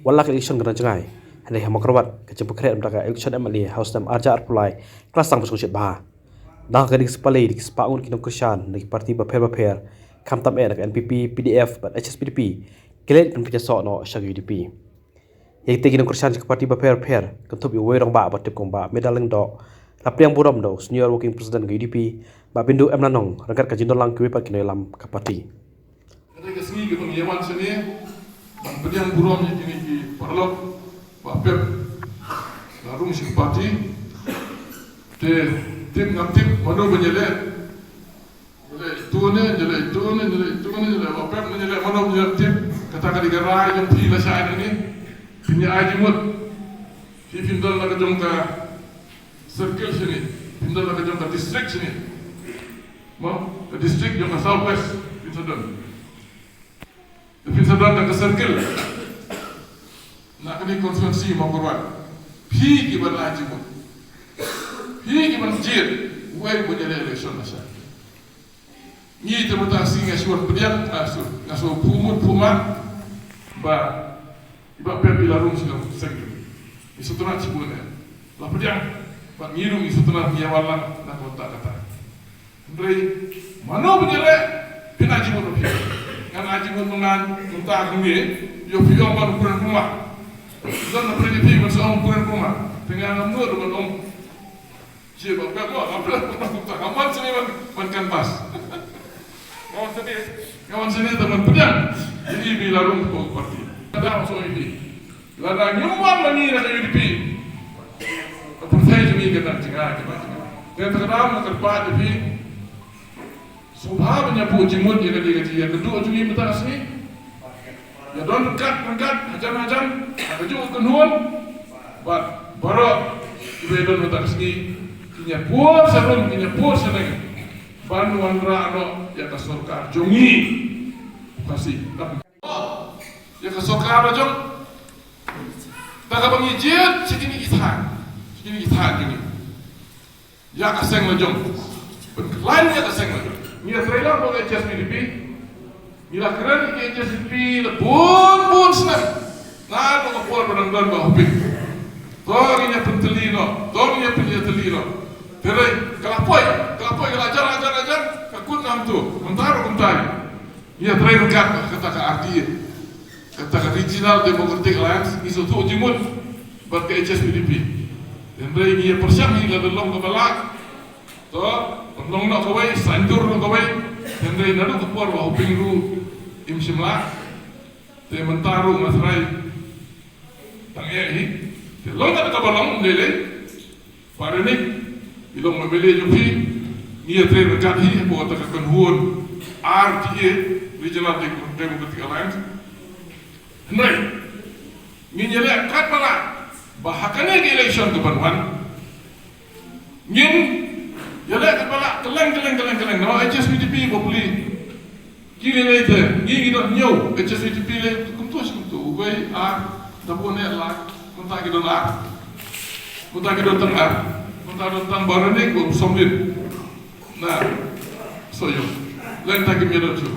Walak election gana jangai. Hanya hamakrawat kecem pekret mereka election MLA House Dam Arja Arpulai kelas sang bersusit bah. Dah kedik sepalai dik sepaun kinong Krishan dari parti baper kam tam nak NPP PDF bat HSPDP kelet kan pecah sok no syag UDP. Yang tegi kinong Krishan ke parti baper kentup iwe rong ba batip kong ba medaleng do lapriang buram do senior working president ke UDP ba bindu Nanong rangkat kajindon lang kuwi pat kinoi lam ke parti. Ketika sini kita menyewan sini dan beriang buram yang kini di parlok baper larung simpati tim ngaptip mano menyele jele baper menyele mano menyele katakan di gerai yang pila saya ini punya ajimut pindol nak jongka circle sini pindol nak jongka district sini mau ke district jongka southwest Pinsadan nak ke circle nak kini konstitusi mau korban pi kiban ajimut pi kiban jir way punya election masa ni terutama singa suar pediang ngasuh pumat ba iba pergi larung sudah sekali isu tu nak cibulnya lah pediang ba ngirung isu tu nak miawalan nak kota kata Andrei mana punya le pinajimut pi kan ajimut mengan entah kumi yo piong baru pulang rumah dan nak pergi pi masuk orang pulang rumah dengan amur dengan om siapa apa kawan sini man kanvas kawan sini teman pedang jadi bila rumah parti ada masuk ini lada nyuman lagi nak UDP percaya jemi kita cakap dan terkadang nak terpahat UDP subha menyapu jimut yang kedua jemi betul sini ya don dekat hajan ada juga kenuan baru ibu don betul sini kinya pur seneng Banuan rano ya kasorka jongi kasih ya kasorka jong tak bangi jet segini ithan gini ya kaseng jong lain ya kaseng jong ni trailer mau HSPDP ni lah keren ni HSPDP bun senang nah tu kapol penanggan bahupin toginya pentelino terai kalapoi ajar kakun nam tu mentaro kuntai ia terai rekat kata ke arti kata ke regional democratic alliance isu tu jimut buat ke HSPDP dan terai ia persiap hingga dalam kebalak to pendong nak kawai sanjur nak kawai dan terai nadu kepuar bahu pingru imsimlah te mentaro masrai tangye hi te longa ka balong lele parenik ilong mabili jupi niya train rekat hi buat takkan huon RTA Regional Democratic Alliance hendai ni nyele kat mala bahakane di election ke Banwan ngin nyele kat mala keleng no HSPDP bobuli kini later ni kita nyo HSPDP le kumtu ubai dabone la kunta kita tengah tentang barang ni, gua somlin. Nah, soyo. Lain tak kami ada tu.